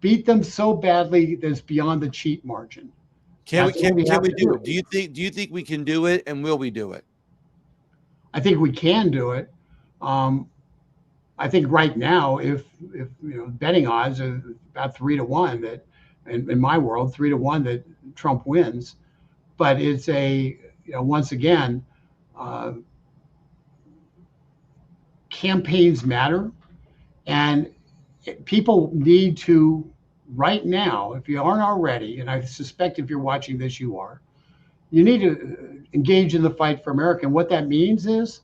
beat them so badly that it's beyond the cheat margin. Can we do it? Do you think we can do it, and will we do it? I think we can do it. I think right now, if betting odds are about 3 to 1 that, in my world, 3 to 1 that Trump wins. But it's once again, campaigns matter, and people need to right now, if you aren't already, and I suspect if you're watching this, you are, you need to engage in the fight for America. And what that means is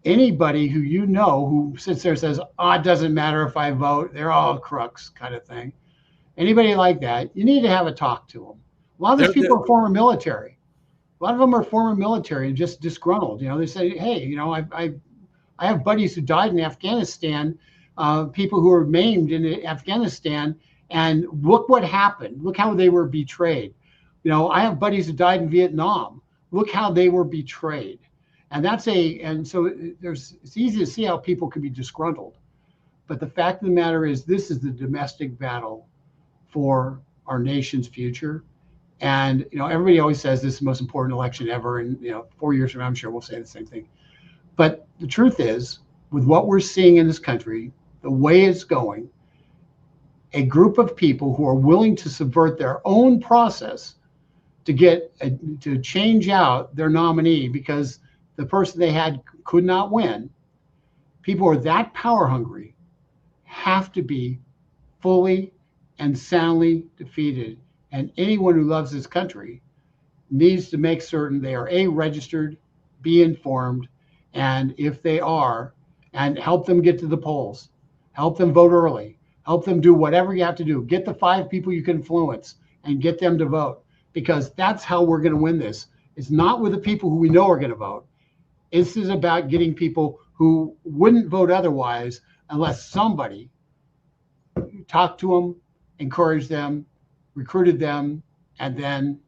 anybody who who sits there and says, it doesn't matter if I vote, they're all crooks kind of thing. Anybody like that, you need to have a talk to them. A lot of these people are former military. A lot of them are former military and just disgruntled. They say, hey, I have buddies who died in Afghanistan, people who were maimed in Afghanistan, and look what happened. Look how they were betrayed. I have buddies who died in Vietnam. Look how they were betrayed. And so it's easy to see how people can be disgruntled. But the fact of the matter is, this is the domestic battle for our nation's future. And, everybody always says this is the most important election ever. And, 4 years from now, I'm sure we'll say the same thing. But the truth is, with what we're seeing in this country, the way it's going, a group of people who are willing to subvert their own process to change out their nominee because the person they had could not win, people who are that power hungry have to be fully and soundly defeated. And anyone who loves this country needs to make certain they are registered, be informed, and if they are, and help them get to the polls, help them vote early, help them do whatever you have to do. Get the 5 people you can influence and get them to vote, because that's how we're going to win this. It's not with the people who we know are going to vote. This is about getting people who wouldn't vote otherwise unless somebody talked to them, encouraged them, recruited them, and then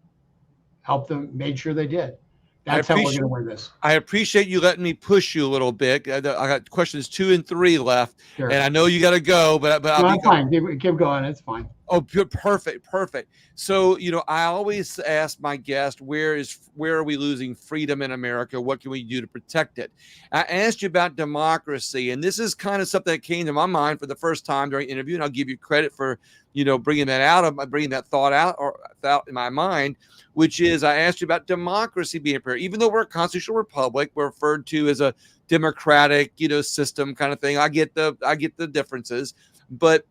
helped them, made sure they did. That's how we're going to win this. I appreciate you letting me push you a little bit. I got questions 2 and 3 left, sure. And I know you got to go, but I'm fine. Keep going. It's fine. Oh, perfect, perfect. So, I always ask my guest, where are we losing freedom in America? What can we do to protect it? I asked you about democracy, and this is kind of something that came to my mind for the first time during the interview, and I'll give you credit for, bringing that thought out or out in my mind, which is I asked you about democracy being fair. Even though we're a constitutional republic, we're referred to as a democratic, system kind of thing. I get the differences, but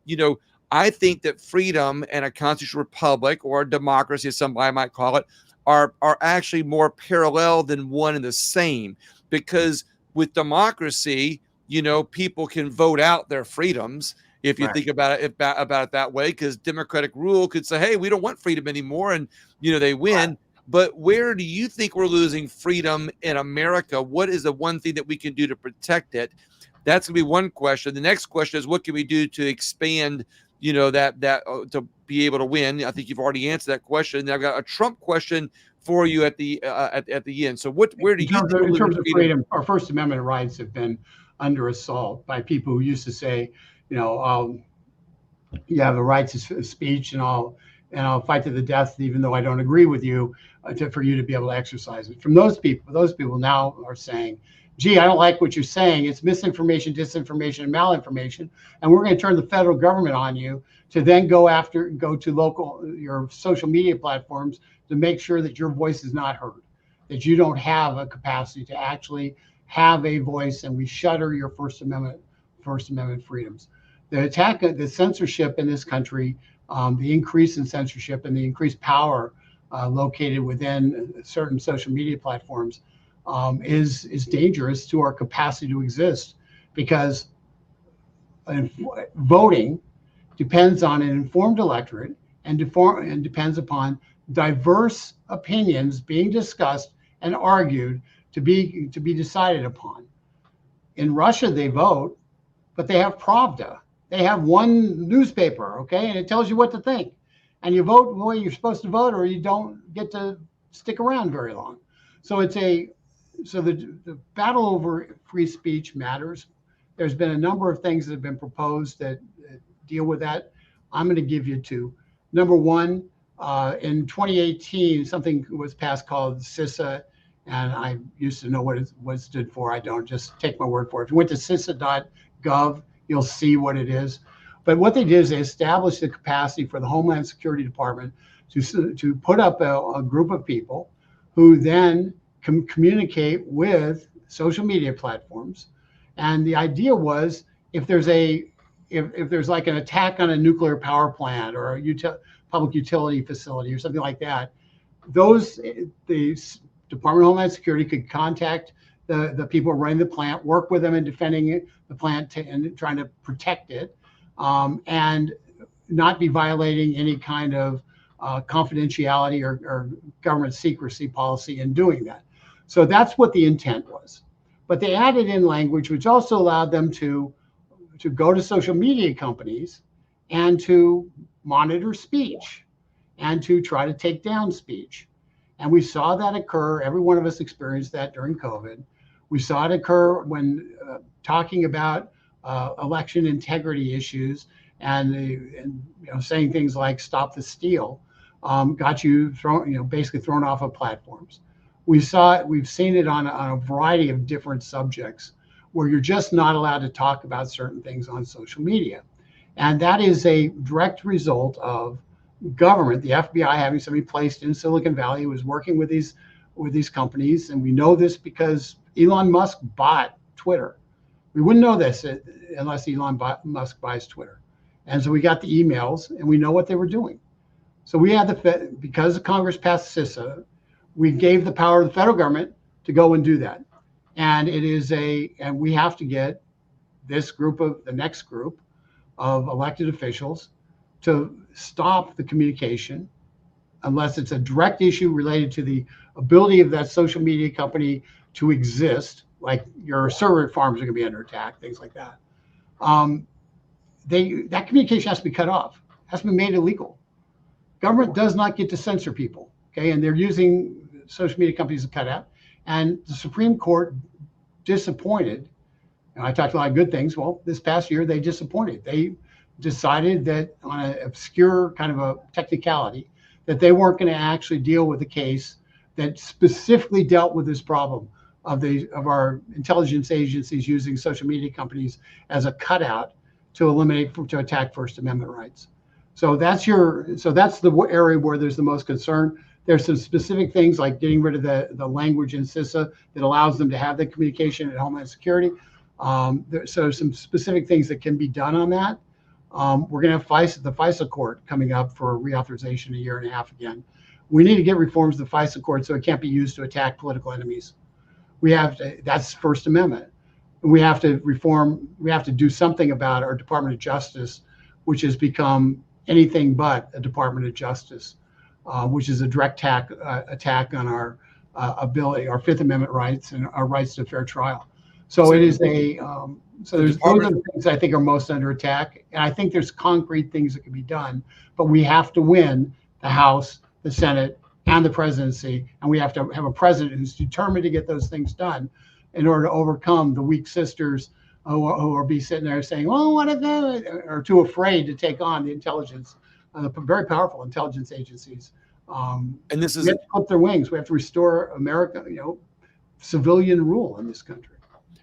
I think that freedom and a constitutional republic, or a democracy, as somebody might call it, are actually more parallel than one and the same. Because with democracy, people can vote out their freedoms. If you Right. think about it that way, because democratic rule could say, "Hey, we don't want freedom anymore," and they Right. win. But where do you think we're losing freedom in America? What is the one thing that we can do to protect it? That's gonna be one question. The next question is, what can we do to expand that to be able to win? I think you've already answered that question. And I've got a Trump question for you at the end. So where do In you terms think of we're in losing terms of freedom? freedom, our First Amendment rights have been under assault by people who used to say, you know, you have the right to speech, and I'll fight to the death, even though I don't agree with you, for you to be able to exercise it. From those people now are saying, "Gee, I don't like what you're saying. It's misinformation, disinformation, and malinformation, and we're going to turn the federal government on you to then go to your social media platforms to make sure that your voice is not heard, that you don't have a capacity to actually have a voice, and we shutter your First Amendment freedoms." The censorship in this country, the increase in censorship and the increased power located within certain social media platforms, is dangerous to our capacity to exist, because voting depends on an informed electorate, and depends upon diverse opinions being discussed and argued to be decided upon. In Russia, they vote, but they have Pravda. They have one newspaper, okay, and it tells you what to think. And you vote the way you're supposed to vote, or you don't get to stick around very long. So the battle over free speech matters. There's been a number of things that have been proposed that deal with that. I'm going to give you two. Number one, in 2018, something was passed called CISA, and I used to know what it stood for. I don't, just take my word for it. If you went to CISA.gov, you'll see what it is. But what they did is they established the capacity for the Homeland Security Department to put up a group of people who then communicate with social media platforms. And the idea was, if there's like an attack on a nuclear power plant or a public utility facility or something like that, the Department of Homeland Security could contact the people running the plant, work with them in defending the plant and trying to protect it, and not be violating any kind of confidentiality or government secrecy policy in doing that. So that's what the intent was. But they added in language which also allowed them to go to social media companies and to monitor speech and to try to take down speech. And we saw that occur. Every one of us experienced that during COVID. We saw it occur when talking about election integrity issues, and saying things like "stop the steal" got you basically thrown off of platforms. We've seen it on a variety of different subjects, where you're just not allowed to talk about certain things on social media, and that is a direct result of government, the FBI, having somebody placed in Silicon Valley who was working with these companies. And we know this because Elon Musk bought Twitter. We wouldn't know this unless Elon Musk buys Twitter. And so we got the emails, and we know what they were doing. So we had because Congress passed CISA, we gave the power to the federal government to go and do that. And and we have to get the next group of elected officials to stop the communication, unless it's a direct issue related to the ability of that social media company to exist, like your server farms are going to be under attack, things like that. That communication has to be cut off, has to be made illegal. Government does not get to censor people, okay? And they're using social media companies to cut out. And the Supreme Court disappointed. And I talked a lot of good things. Well, this past year they disappointed. They decided that on an obscure kind of a technicality that they weren't going to actually deal with a case that specifically dealt with this problem of our intelligence agencies using social media companies as a cutout to attack First Amendment rights. So that's the area where there's the most concern. There's some specific things like getting rid of the language in CISA that allows them to have the communication at Homeland Security. So some specific things that can be done on that. We're going to have the FISA court coming up for reauthorization a year and a half again. We need to get reforms to the FISA court so it can't be used to attack political enemies. That's First Amendment. We have to do something about our Department of Justice, which has become anything but a Department of Justice, which is a direct attack on our our Fifth Amendment rights and our rights to fair trial. So it is those are the things I think are most under attack. And I think there's concrete things that can be done, but we have to win the House, the Senate, and the presidency. And we have to have a president who's determined to get those things done in order to overcome the weak sisters who are be sitting there saying, well, what if they are too afraid to take on the intelligence, the very powerful intelligence agencies. And this is we have to clip their wings. We have to restore America, civilian rule in this country.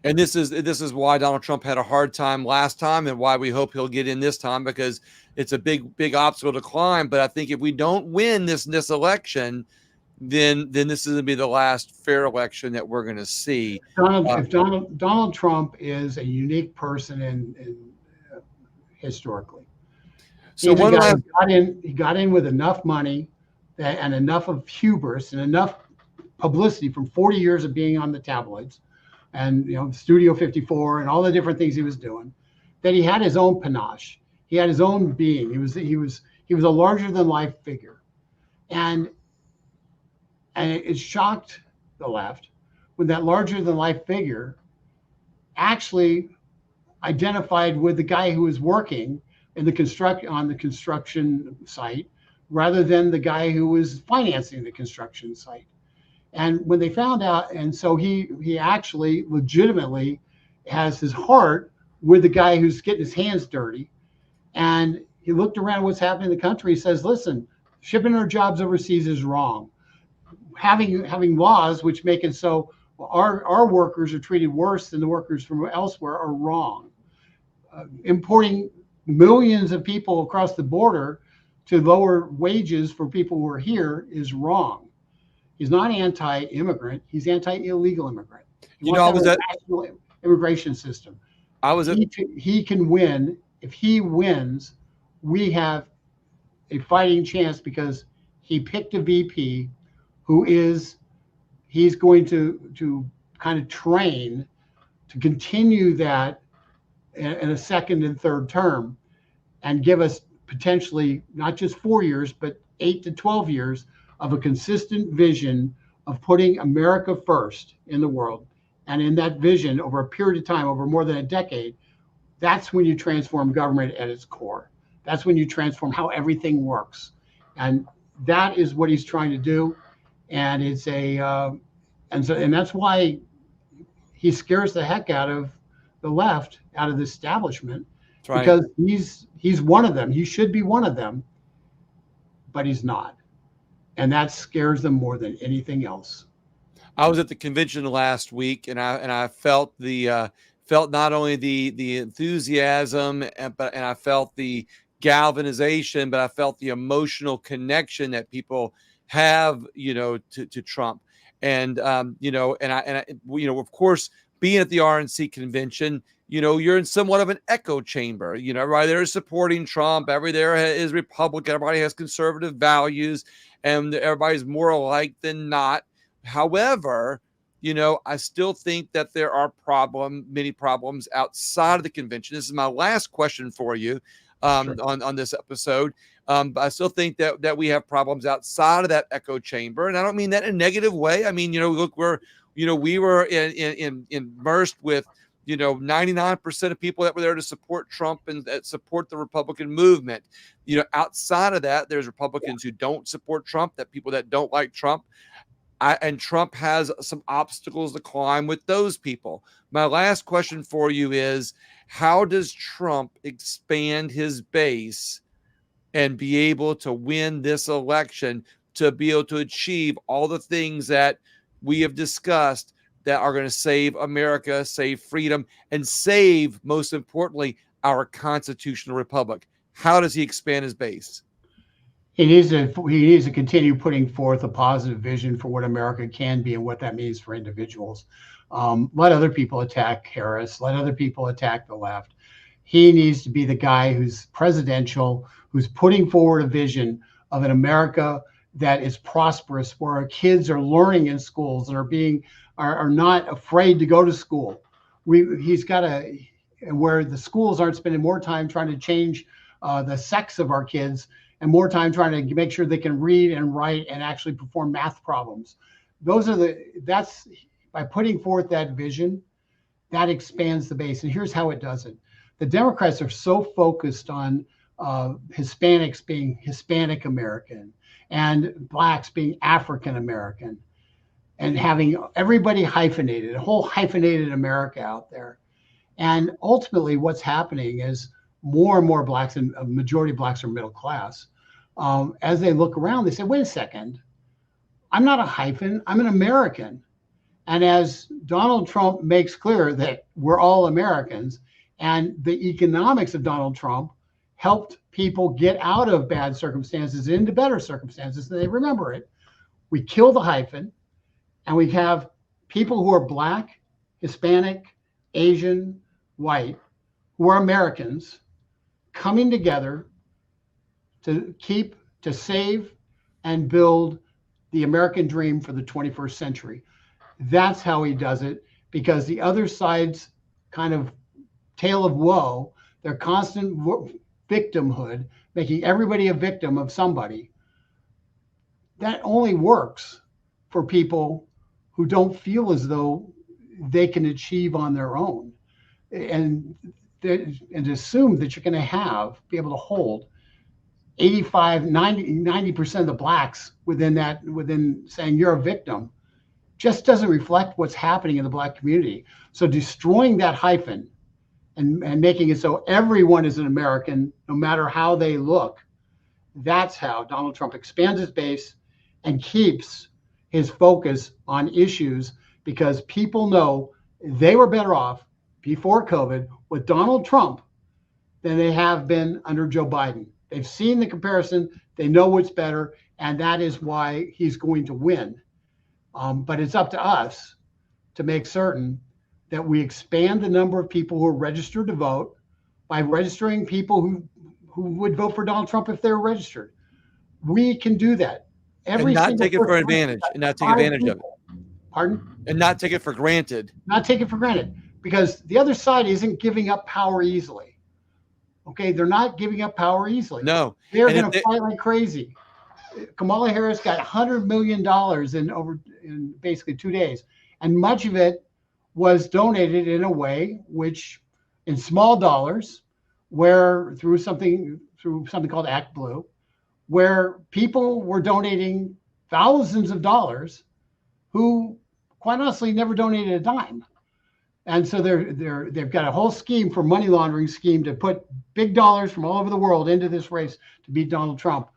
And this is why Donald Trump had a hard time last time, and why we hope he'll get in this time, because it's a big obstacle to climb. But I think if we don't win this election, then this is going to be the last fair election that we're going to see. If Donald Trump is a unique person in historically. So he got in with enough money and enough of hubris and enough publicity from 40 years of being on the tabloids and Studio 54 and all the different things he was doing, that he had his own panache. He had his own being. He was a larger than life figure, and it shocked the left when that larger than life figure actually identified with the guy who was working on the construction site rather than the guy who was financing the construction site. And when they found out, and so he actually legitimately has his heart with the guy who's getting his hands dirty. And he looked around what's happening in the country. He says, listen, shipping our jobs overseas is wrong. Having laws which make it so our workers are treated worse than the workers from elsewhere are wrong. Importing millions of people across the border to lower wages for people who are here is wrong. He's not anti-immigrant. He's anti-illegal immigrant. He wants a national immigration system. He can win. If he wins, we have a fighting chance because he picked a VP he's going to kind of train to continue that in a second and third term and give us potentially not just 4 years, but 8 to 12 years of a consistent vision of putting America first in the world. And in that vision, over a period of time, over more than a decade, that's when you transform government at its core. That's when you transform how everything works. And that is what he's trying to do. And it's and that's why he scares the heck out of the left, out of the establishment, right. Because he's one of them. He should be one of them, but he's not. And that scares them more than anything else. I was at the convention last week, and I felt felt not only the enthusiasm, and I felt the galvanization, but I felt the emotional connection that people have, to Trump. And of course, being at the RNC convention, you're in somewhat of an echo chamber. Everybody there is supporting Trump. Everybody there is Republican. Everybody has conservative values, and everybody's more alike than not. However, I still think that there are many problems outside of the convention. This is my last question for you on this episode. But I still think that we have problems outside of that echo chamber, and I don't mean that in a negative way. I mean, look, we were immersed with 99% of people that were there to support Trump and that support the Republican movement. Outside of that, there's Republicans who don't support Trump, that people that don't like Trump. And Trump has some obstacles to climb with those people. My last question for you is, How does Trump expand his base and be able to win this election, to be able to achieve all the things that we have discussed that are going to save America, save freedom, and save, most importantly, our constitutional republic? How does he expand his base? He needs to continue putting forth a positive vision for what America can be and what that means for individuals. Let other people attack Harris. Let other people attack the left. He needs to be the guy who's presidential, who's putting forward a vision of an America that is prosperous, where our kids are learning in schools and are not afraid to go to school. He's got to, where the schools aren't spending more time trying to change the sex of our kids and more time trying to make sure they can read and write and actually perform math problems. That's by putting forth that vision, that expands the base. And here's how it does it. The Democrats are so focused on Hispanics being Hispanic American and Blacks being African American and having everybody hyphenated, a whole hyphenated America out there. And ultimately what's happening is more and more Blacks, and a majority of Blacks are middle class. As they look around, they say, wait a second, I'm not a hyphen, I'm an American. And as Donald Trump makes clear that we're all Americans, and the economics of Donald Trump helped people get out of bad circumstances into better circumstances, and they remember it. We kill the hyphen, and we have people who are Black, Hispanic, Asian, white, who are Americans, coming together to save and build the American dream for the 21st century. That's how he does it, because the other side's kind of tale of woe, their constant victimhood, making everybody a victim of somebody, that only works for people who don't feel as though they can achieve on their own. And assume that you're going to be able to hold 90% of the Blacks within saying you're a victim, just doesn't reflect what's happening in the Black community. So destroying that hyphen and making it so everyone is an American, no matter how they look, that's how Donald Trump expands his base and keeps his focus on issues, because people know they were better off before COVID with Donald Trump than they have been under Joe Biden. They've seen the comparison. They know what's better, and that is why he's going to win. But it's up to us to make certain that we expand the number of people who are registered to vote by registering people who would vote for Donald Trump if they were registered. We can do that. And not take it for advantage, and not take advantage of it. Pardon? And not take it for granted. Not take it for granted, because the other side isn't giving up power easily. Okay, they're not giving up power easily. No, they're going to fight like crazy. Kamala Harris got $100 million in basically 2 days, and much of it was donated in a way which, in small dollars, where through something called Act Blue, where people were donating thousands of dollars, who quite honestly never donated a dime. And so they've got a whole scheme for money laundering scheme to put big dollars from all over the world into this race to beat Donald Trump.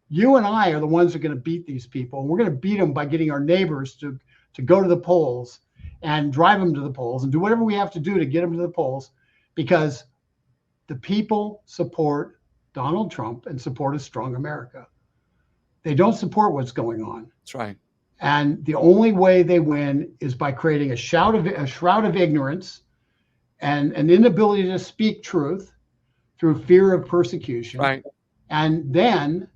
You and I are the ones who are going to beat these people. And we're going to beat them by getting our neighbors to go to the polls and drive them to the polls and do whatever we have to do to get them to the polls, because the people support Donald Trump and support a strong America. They don't support what's going on. That's right. And the only way they win is by creating a shroud of ignorance and an inability to speak truth through fear of persecution. Right. And then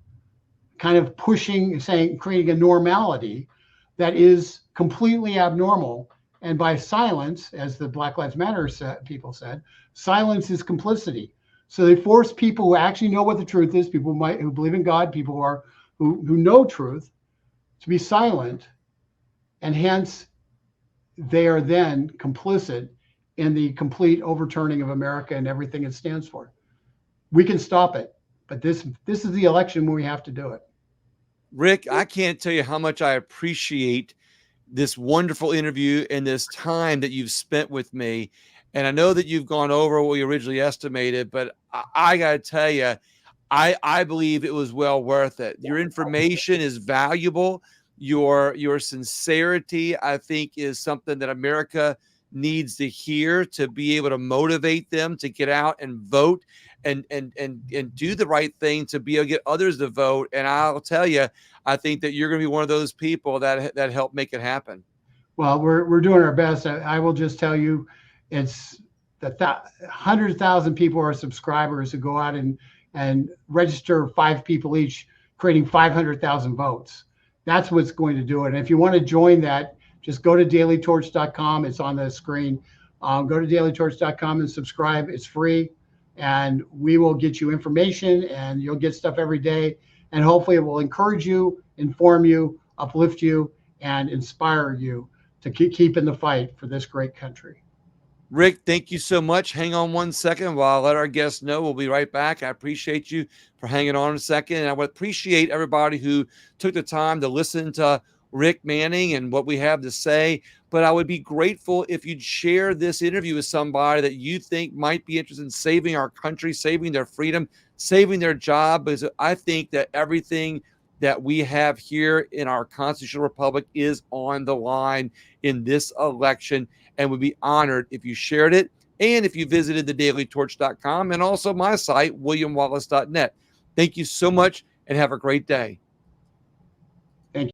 kind of creating a normality that is completely abnormal. And by silence, as the Black Lives Matter people said, silence is complicity. So they force people who actually know what the truth is, people who believe in God, people who know truth, to be silent, and hence they are then complicit in the complete overturning of America and everything it stands for. We can stop it, but this is the election where we have to do it. Rick, I can't tell you how much I appreciate this wonderful interview and this time that you've spent with me. And I know that you've gone over what you originally estimated, but I got to tell you, I believe it was well worth it. Your information is valuable. Your sincerity, I think, is something that America needs to hear to be able to motivate them to get out and vote and do the right thing to be able to get others to vote. And I'll tell you, I think that you're going to be one of those people that help make it happen. Well, we're doing our best. I will just tell you, it's the 100,000 people are subscribers who go out and register 5 people each, creating 500,000 votes. That's what's going to do it. And if you want to join that, just go to dailytorch.com. It's on the screen. Go to dailytorch.com and subscribe. It's free, and we will get you information, and you'll get stuff every day. And hopefully, it will encourage you, inform you, uplift you, and inspire you to keep in the fight for this great country. Rick, thank you so much. Hang on 1 second while I let our guests know. We'll be right back. I appreciate you for hanging on a second. And I would appreciate everybody who took the time to listen to Rick Manning and what we have to say. But I would be grateful if you'd share this interview with somebody that you think might be interested in saving our country, saving their freedom, saving their job. Because I think that everything that we have here in our constitutional republic is on the line in this election, and would be honored if you shared it and if you visited thedailytorch.com and also my site, williamwallace.net. Thank you so much and have a great day.